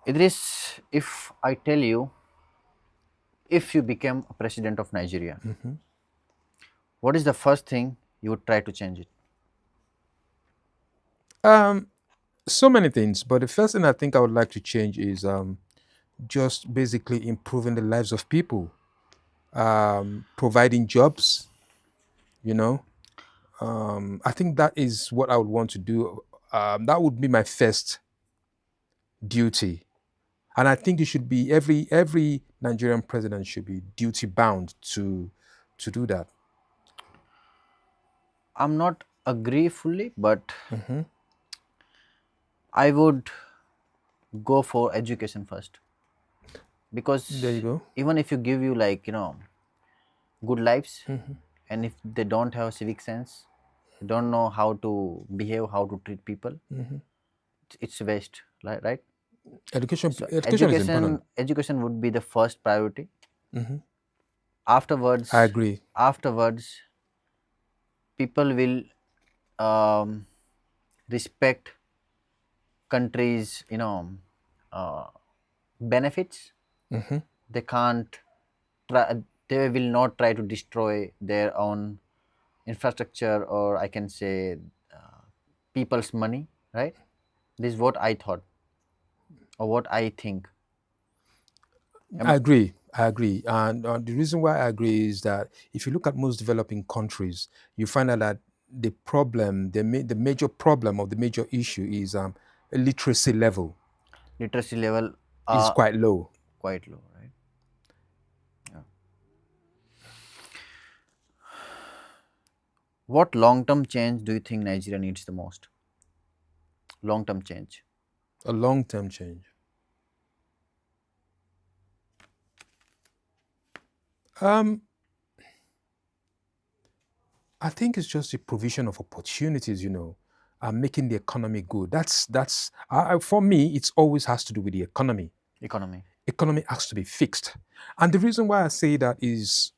Idris, if I tell you, if you became a president of Nigeria, what is the first thing you would try to change it? Um, so many things, but the first thing I think I would like to change is just basically improving the lives of people, providing jobs. You know, I think that is what I would want to do. That would be my first duty, and I think it should be every Nigerian president should be duty bound to do that. I'm not agree fully, but Hmm. I would go for education first There you because go. even if you give you like good lives, Hmm. and if they don't have civic sense, they don't know how to behave, how to treat people, Hmm. it's waste, right? Education, So education is important. education would be the first priority. Hmm. I Afterwards, agree. afterwards, people will um, respect countries, uh, benefits. Hmm. They can't try. They will not try to destroy their own infrastructure, or I can say people's money. Right? This is what I thought, or what I think. I Am, agree. I agree. And the reason why I agree is that if you look at most developing countries, you find out that the problem, the major problem or the major issue is literacy level literacy level is are quite low. quite low, right? Yeah. What long-term change do you think Nigeria needs the most? Long-term change. A long term change. Um, I think it's just the provision of opportunities, making the economy good. For me, it always has to do with the economy. Economy. Economy has to be fixed. And the reason why I say that is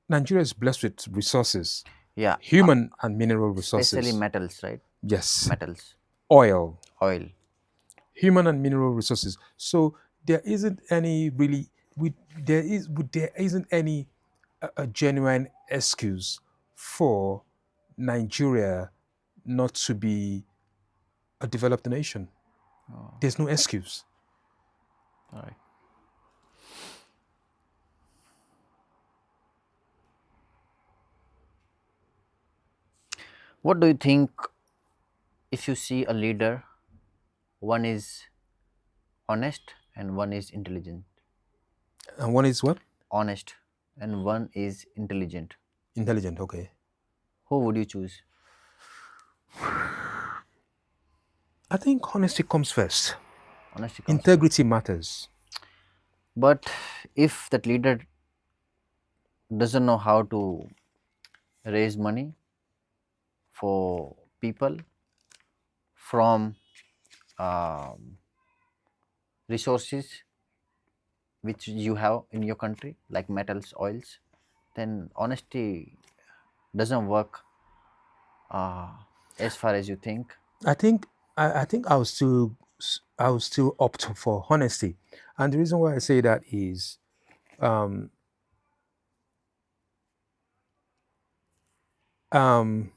Nigeria is blessed with resources, Yeah, human and mineral especially resources. metals, right? Yes, Metals, oil, oil. human and mineral resources. So there isn't any really, there isn't any a genuine excuse for Nigeria not to be a developed nation. Oh, There's no excuse. all right. What do you think if you see a leader, one is honest and one is intelligent? And one is what? Honest and one is intelligent. Intelligent. Okay. Who would you choose? I think honesty comes first. Honesty comes first. Integrity matters. But if that leader doesn't know how to raise money for people from um, resources which you have in your country, like metals, oils, then honesty doesn't work uh, as far as you think. I think I think I will still opt for honesty, and the reason why I say that is um, um,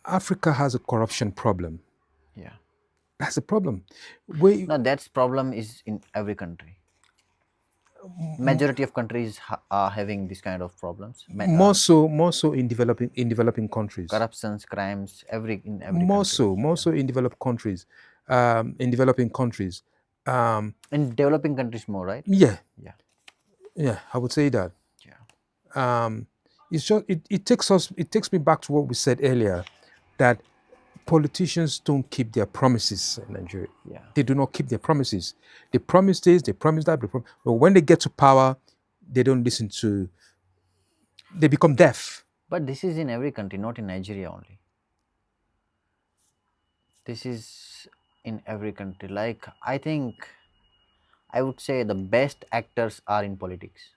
Africa has a corruption problem. Yeah. That's a problem. We Now that's problem is in every country. Majority of countries are having this kind of problems. more so in developing countries. Corruptions, crimes, in every More country. so more Yeah. so in developing countries. Um, In developing countries more, right? yeah, Yeah. yeah, I would say that. Yeah. Um, it's just it takes me back to what we said earlier that politicians don't keep their promises in Nigeria. Yeah. They do not keep their promises. They promise this, they promise that, but when they get to power, they don't listen to. They become deaf. But this is in every country, not in Nigeria only. This is in every country. Like I think I would say the best actors are in politics,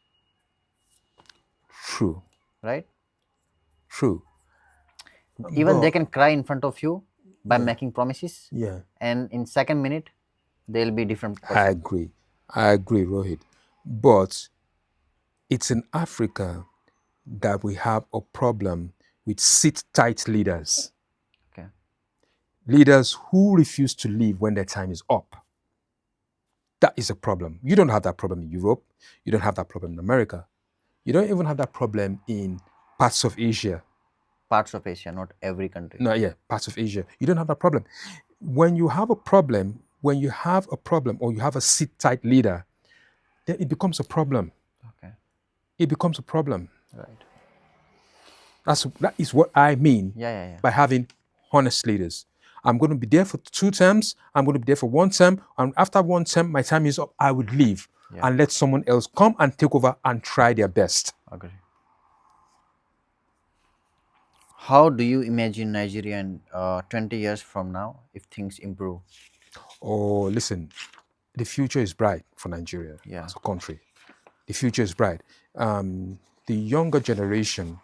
True, right? true. Even they But can cry in front of you by yeah, making promises, yeah, and in second minute, They'll be different I person. agree. I agree, Rohit. But it's in Africa that we have a problem with sit tight leaders, Okay. leaders who refuse to leave when their time is up. That is a problem. You don't have that problem in Europe. You don't have that problem in America. You don't even have that problem in parts of Asia. Parts of Asia, not every country. No, yeah, parts of Asia. You don't have that problem. When you have a problem, or you have a sit tight leader, then it becomes a problem. Okay. It becomes a problem. Right. That is what I mean Yeah, yeah, yeah. by having honest leaders. I'm going to be there for 2 terms. I'm going to be there for 1 term. And after 1 term, my time is up. I would leave Yeah. and let someone else come and take over and try their best. Agree. How do you imagine Nigeria in 20 years from now if things improve? Oh, listen, the future is bright for Nigeria Yeah. as a country. The future is bright. The younger generation,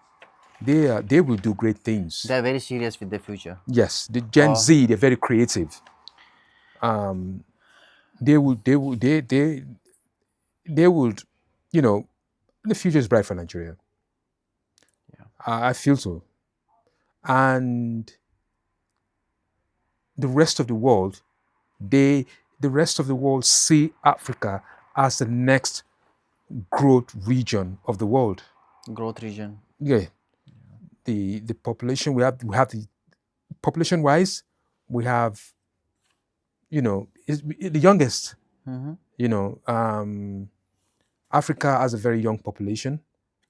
they will do great things. They are very serious with the future. Yes, the Gen Z, they're very creative. They will, they will, they would, you know, the future is bright for Nigeria. Yeah. I feel so. And the rest of the world, they, the rest of the world see Africa as the next growth region of the world. Growth region. Yeah, the population we have the population wise, we have, is the youngest. Mm-hmm. You know, Africa has a very young population.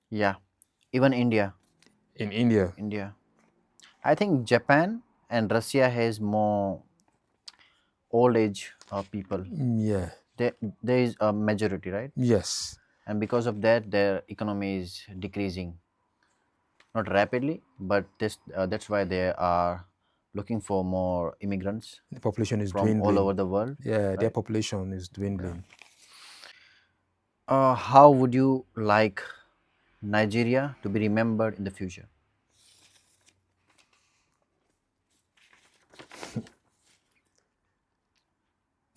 Yeah. Even India. In India, India. I think Japan and Russia has more old age people. yeah, There is a majority, right? yes, And because of that, their economy is decreasing, not rapidly, but that's why they are looking for more immigrants the population is from all dwindling. over the world, Yeah, their right? population is Yeah. dwindling. How would you like Nigeria to be remembered in the future?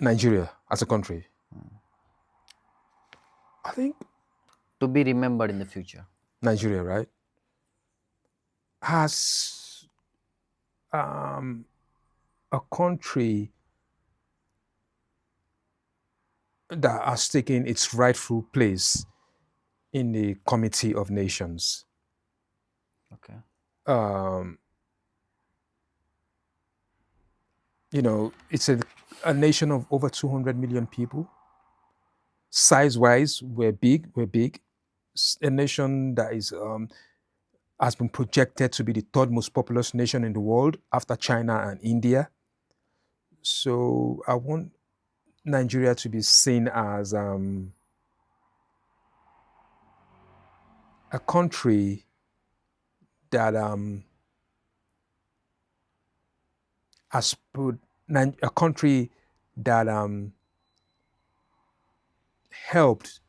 Nigeria as a country, I think To be remembered in the future. Nigeria, right, has um, a country that has taken its rightful place in the Committee of Nations. Okay. Um, it's a nation of over 200 million people. Size-wise, we're big. We're big. A nation that has been projected to be the third most populous nation in the world after China and India. So I want Nigeria to be seen as a country that has put a country that helped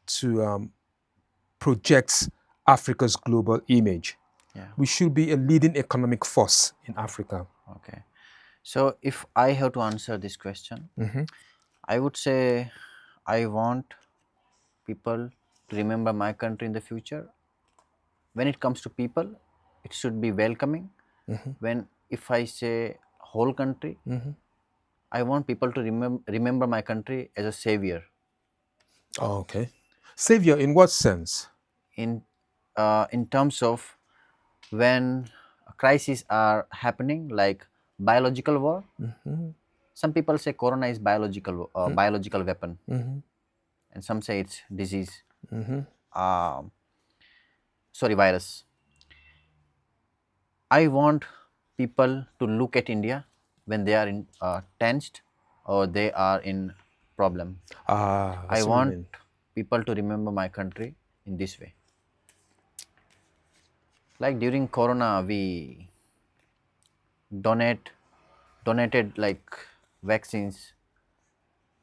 to project Africa's global image. Yeah. We should be a leading economic force in Africa. Okay. So if I have to answer this question, Mhm. I would say I want people to remember my country in the future. When it comes to people, it should be welcoming. When if I say whole country, I want people to remember my country as a savior. Oh, okay. Savior in what sense? In terms of when crises are happening, like biological war. Some people say corona is biological weapon, and some say it's disease. Um Sorry, virus. I want people to look at India when they are in tensed or they are in problem. I I see what you want mean. people to remember my country in this way. Like during Corona, we donate donated like vaccines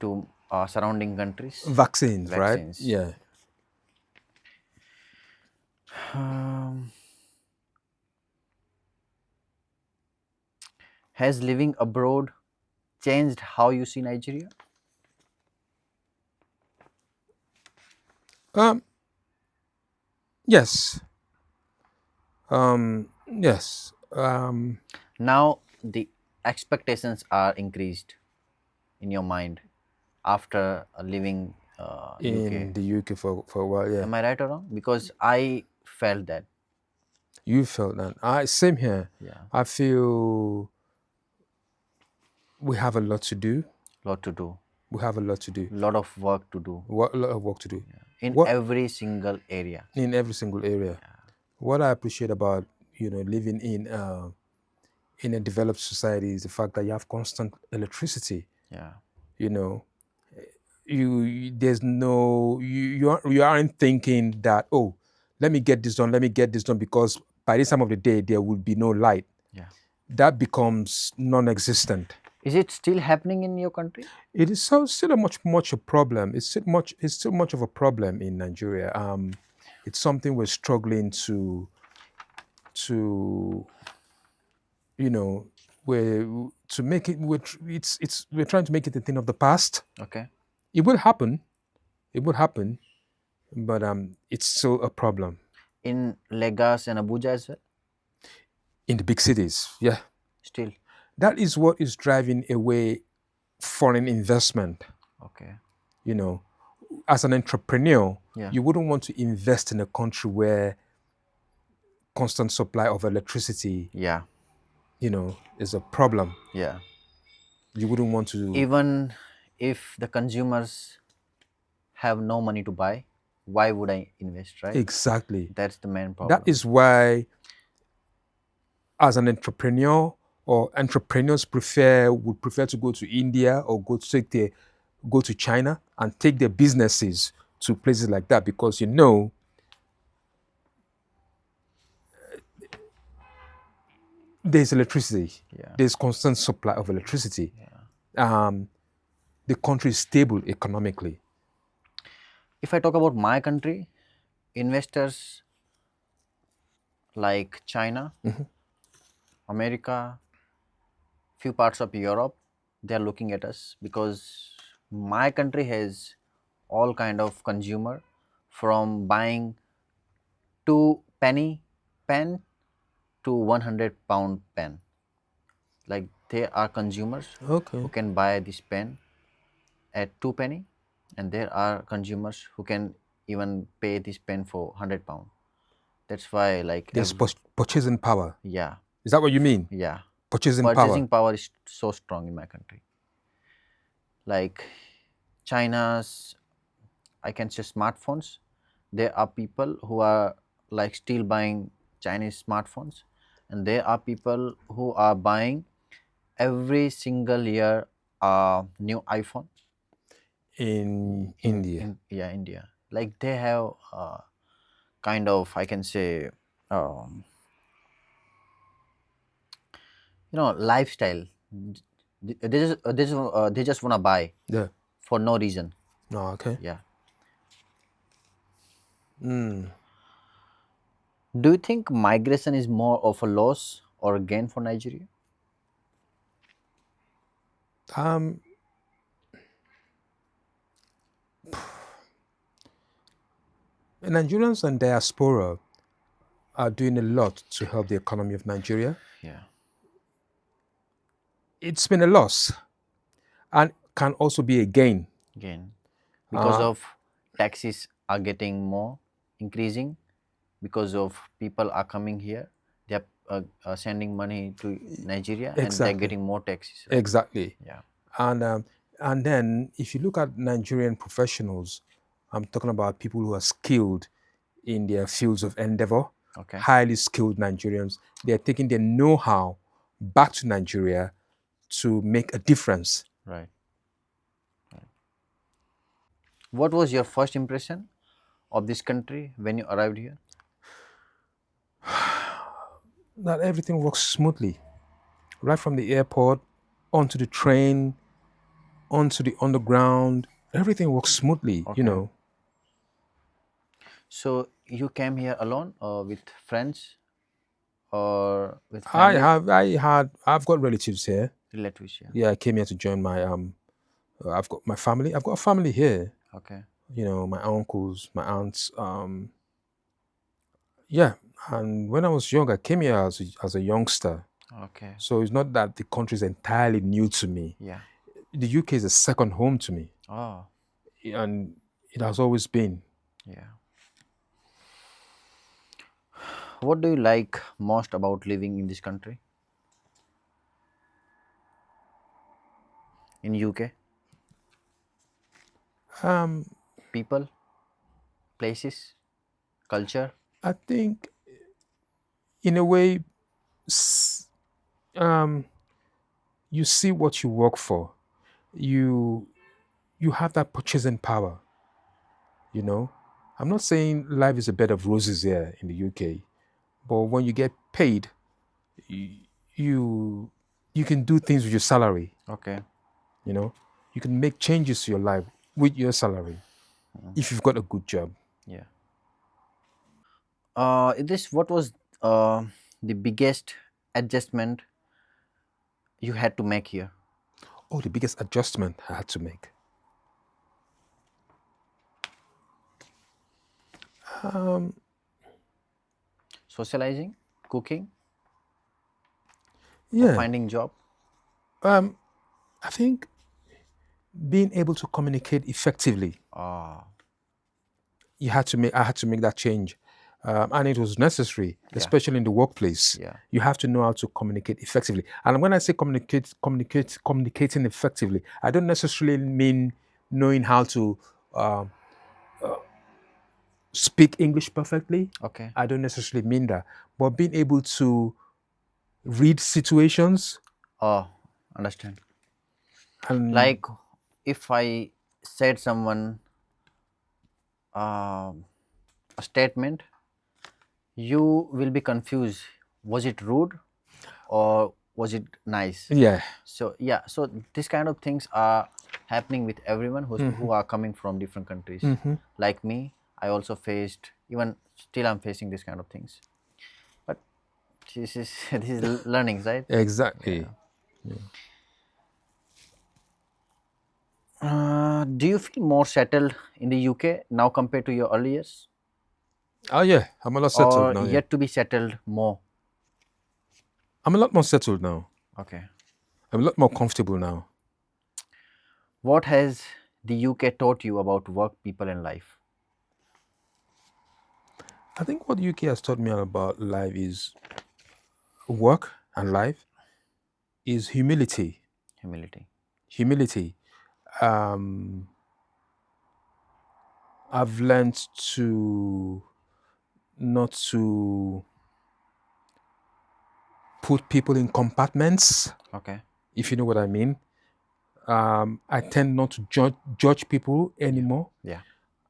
to surrounding countries. Vaccines, right? Vaccines. Yeah. Um, has living abroad changed how you see Nigeria? Um, yes. Yes. Now the expectations are increased in your mind after living UK. In the UK for a while, yeah. Am I right or wrong? Because I felt that. You felt that. I Same here. Yeah, I feel we have a lot to do. lot to do, We have a lot to do. lot of work to do What A lot of work to do. in What every single area. In every single area. What I appreciate about living in a developed society is the fact that you have constant electricity. Yeah, You know, there's no you aren't thinking that, oh, let me get this done, let me get this done, because by this time of the day there will be no light. yeah. That becomes non-existent. Is it still happening in your country? It is still a much a problem. It's still much of a problem in Nigeria. It's something we're struggling to you know we're to make it. We're trying to make it a thing of the past. Okay. It will happen. It would happen, but it's still a problem In Lagos and Abuja as well? in the big cities. Yeah, Still. that is what is driving away foreign investment. Okay. You know, as an entrepreneur, Yeah. you wouldn't want to invest in a country where constant supply of electricity, Yeah. is a problem. Yeah. You wouldn't want to. Even if the consumers have no money to buy, why would I invest, right? Exactly. That's the main That problem. is why, as an entrepreneur, or entrepreneurs would prefer to go to India or go to China and take their businesses to places like that, because there's electricity, Yeah. there's constant supply of electricity. The country is stable economically. If I talk about my country, investors like China, America, few parts of Europe, they are looking at us because my country has all kind of consumer, from buying 2 penny pen to 100 pound pen. Like there are consumers Okay. who can buy this pen at 2 penny, and there are consumers who can even pay this pen for 100 pound. That's why There's purchasing power. yeah, Is that what you mean? yeah, Purchasing power. purchasing power is so strong in my country. Like China's, I can say smartphones. There are people who are like still buying Chinese smartphones, and there are people who are buying every single year a new iPhone In in, India. in yeah, India. Like they have kind of, I can say, um, lifestyle. They just wanna buy Yeah. for no reason. No, okay. Yeah. Mm. Do you think migration is more of a loss or a gain for Nigeria? Um, Nigerians and diaspora are doing a lot to help the economy of Nigeria. Yeah. It's been a loss and can also be a gain. Gain. Because Uh, of taxes are getting more, increasing, because of people are coming here, they are sending money to Nigeria, and they're exactly. getting more taxes. Right? Exactly. Yeah. And then if you look at Nigerian professionals, I'm talking about people who are skilled in their fields of endeavor, Okay. highly skilled Nigerians. They're taking their know-how back to Nigeria to make a difference. Right. What was your first impression of this country when you arrived here? That everything works smoothly, right from the airport, onto the train, onto the underground. Everything works smoothly, Okay. So you came here alone or with friends or with family? I've got relatives here. Relatives, yeah. Yeah, I came here to join my I've got my family. I've got a family here. Okay. my uncles, my aunts. Yeah, and when I was young, I came here as a youngster. Okay. So it's not that the country is entirely new to me. Yeah. The UK is a second home to me, Oh, and it has always been. yeah. What do you like most about living in this country, in UK? Um, People, places, culture. I think, in a way, s- um, you see what you work for. You you have that purchasing power. You know, I'm not saying life is a bed of roses here in the UK, but when you get paid, y- you you can do things with your salary. Okay. You know, you can make changes to your life with your salary if you've got a good job. Yeah. This what was uh, the biggest adjustment you had to make here? Oh, the biggest adjustment I had to make. Um, Socializing, cooking, or yeah, finding job? um, I think being able to communicate effectively. Ah, I had to make that change, and it was necessary, yeah, especially in the workplace. yeah. You have to know how to communicate effectively. And when I say communicating effectively, I don't necessarily mean knowing how to um, speak English perfectly. Okay. I don't necessarily mean that, but being able to read situations Oh, understand. and Like if I said someone a statement, you will be confused. Was it rude or was it nice? yeah, So yeah, so this kind of things are happening with everyone hmm who are coming from different countries. hmm Like me, I also faced, even still I'm facing this kind of things. But this is this is learning, right? exactly. Yeah. Do you feel more settled in the UK now compared to your early years, Oh yeah, I'm a lot settled or now. Yeah, yet to be settled more? I'm a lot more settled now. Okay. I'm a lot more comfortable now. What has the UK taught you about work, people, and life? I think what the UK has taught me about life is work and life is humility. Humility. Humility. Um, I've learned to not to put people in compartments, Okay. if you know what I mean. I tend not to judge people Yeah. anymore. Yeah.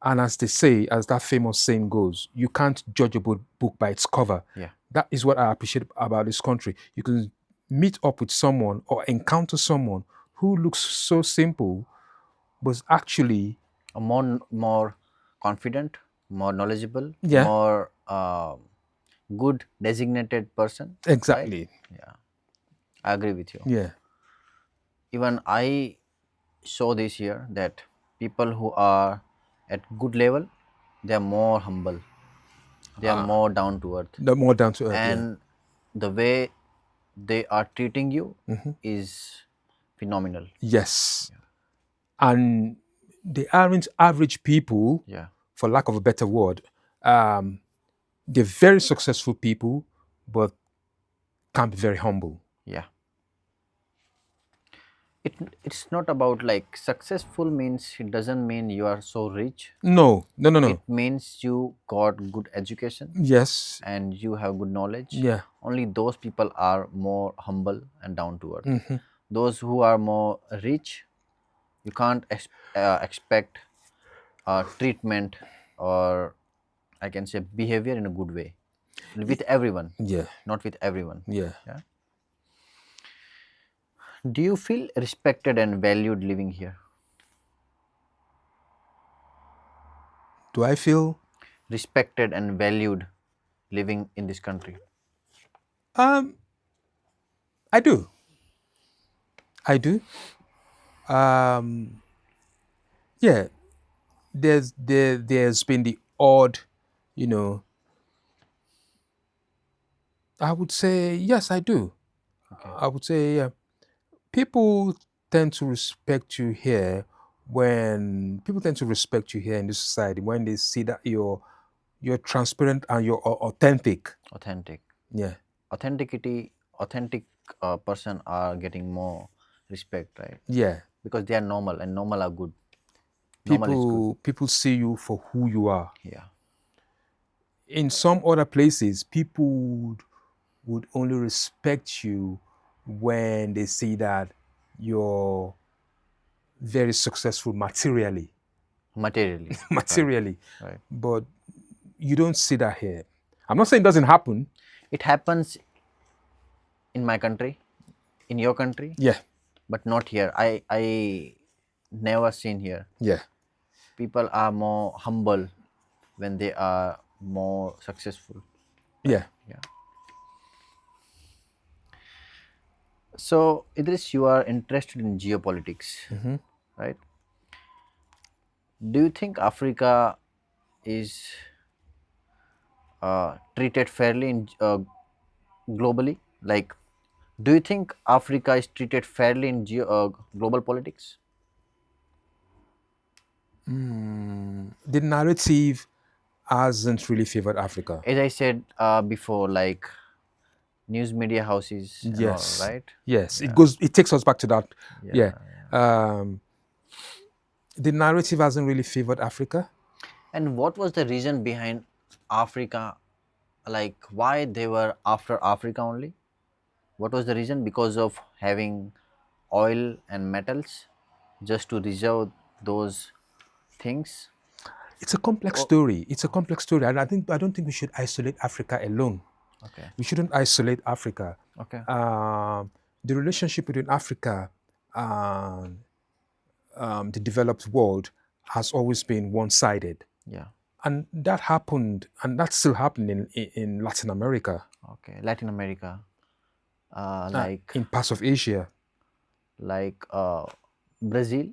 And as they say, as that famous saying goes, you can't judge a book by its cover. Yeah. That is what I appreciate about this country. You can meet up with someone or encounter someone who looks so simple, but is actually, A more confident, more knowledgeable, yeah, more good designated person, right? exactly. Yeah, I agree with you. Yeah. Even I saw this year that people who are at good level, they are more humble, they are Ah, more down to earth, the more down to earth, yeah. and the way they are treating you hmm is phenomenal. Yes. And they aren't average people, Yeah. for lack of a better word. Um, they're very successful people, but can be very humble. Yeah. It's not about like successful means it doesn't mean you are so rich. No, no, no, It no. means you got good education Yes. and you have good knowledge. Yeah. Only those people are more humble and down to earth. hmm Those who are more rich, you can't expect treatment, or I can say behavior in a good way with everyone, Yeah. not with everyone. Yeah. Yeah. Do you feel respected and valued living here? Do I feel? Respected and valued living in this country? Um, I do. I do. Um, yeah. there's been the odd, you know, I would say yes, I do. Okay. I would say people tend to respect you here when people tend to respect you here in this society when they see that you're transparent and you're authentic. Authentic. Yeah, Authenticity. Authentic person are getting more respect, right? yeah. Because they are normal, and normal are good. Normal is good. People see you for who you are. Yeah. In some other places, people would only respect you when they see that you're very successful materially. Materially. Right. Materially. Right. But you don't see that here. I'm not saying it doesn't happen. It happens in my country, in your country, Yeah, but not here. I never seen here. yeah, People are more humble when they are more successful. Right. yeah. Yeah. So Idris, you are interested in geopolitics, Hmm. right? Do you think Africa is treated fairly in globally? Like, do you think Africa is treated fairly in global politics? The narrative hasn't really favored Africa. As I said before, like news media houses and all, Yes, right? yes. Yeah, It takes us back to that. Yeah. yeah. Um, the narrative hasn't really favored Africa. And what was the reason behind Africa? Like, why they were after Africa only? What was the reason? Because of having oil and metals, just to reserve those things. It's a complex Oh, story. It's a complex story, and I don't think we should isolate Africa alone. okay, We shouldn't isolate Africa. okay, The relationship between Africa and the developed world has always been one-sided, yeah, and that happened, and that's still happening in Latin America, okay. Latin America, like in parts of Asia, like Brazil,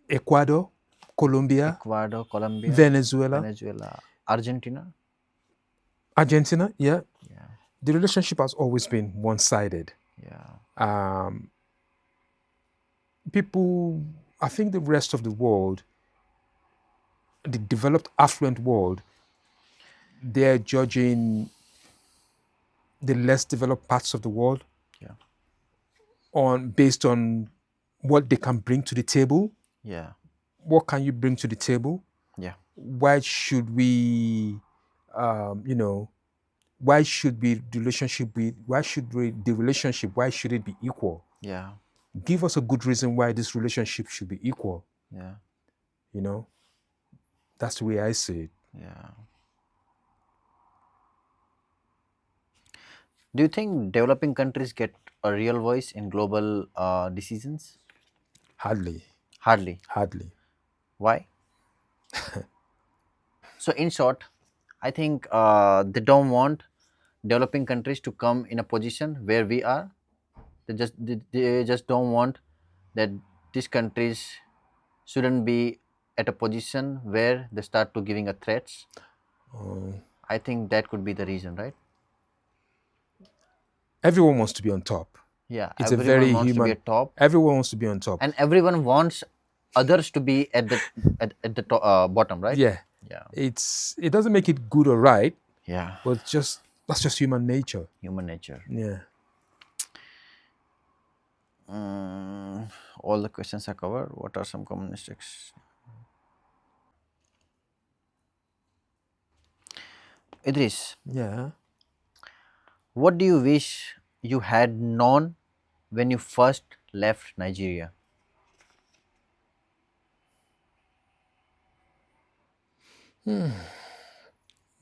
Ecuador, Colombia, Ecuador, Colombia, Venezuela, Venezuela, Argentina. Argentina. Yeah, Yeah, the relationship has always been one-sided. yeah, Um, people, I think the rest of the world, the developed, affluent world, they're judging the less developed parts of the world yeah, on based on what they can bring to the table. yeah, What can you bring to the table? yeah, Why should we, you know, why should be the relationship be? Why should the relationship? Why should it be equal? yeah, Give us a good reason why this relationship should be equal. yeah, You know, that's the way I see it. yeah. Do you think developing countries get a real voice in global decisions? Hardly, Hardly. hardly. Why? So, in short, I think they don't want developing countries to come in a position where we are. They just don't want that these countries shouldn't be at a position where they start to giving a threats. Uh, I think that could be the reason, right? Everyone wants to be on top. Yeah, It's a everyone very wants to be human. at top, Everyone wants to be on top. and everyone wants others to be at the bottom, right? Yeah, Yeah, it doesn't make it good or right, yeah, but just that's just human nature. human nature. Yeah. Mm, all the questions are covered. What are some common mistakes? Idris, Yeah. what do you wish you had known when you first left Nigeria?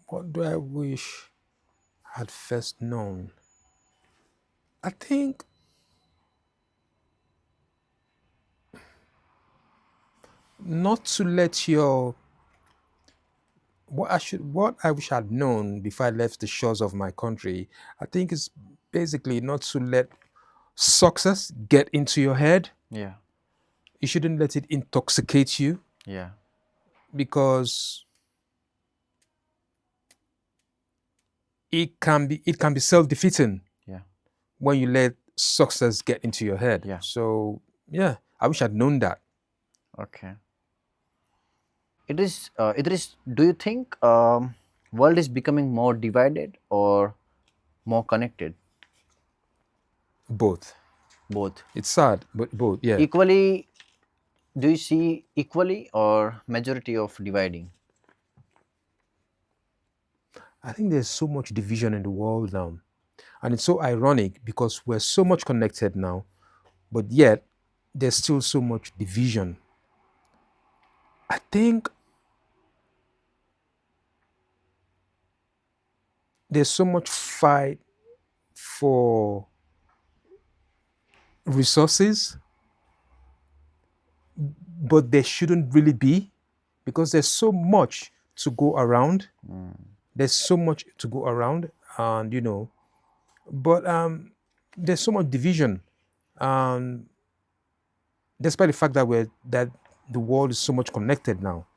What do I wish had first known? I think not to let your what I wish I'd known before I left the shores of my country. I think is basically not to let success get into your head. Yeah, You shouldn't let it intoxicate you. yeah, because it can be self-defeating Yeah. when you let success get into your head. Yeah. So yeah, I wish I'd known that. Okay. It is. It is. Do you think world is becoming more divided or more connected? Both. Both. It's sad, but both. Yeah. Equally. Do you see equally or majority of dividing? I think there's so much division in the world now. And it's so ironic because we're so much connected now, but yet there's still so much division. I think there's so much fight for resources, but there shouldn't really be because there's so much to go around. There's so much to go around, and but there's so much division. Um, Despite the fact that the world is so much connected now,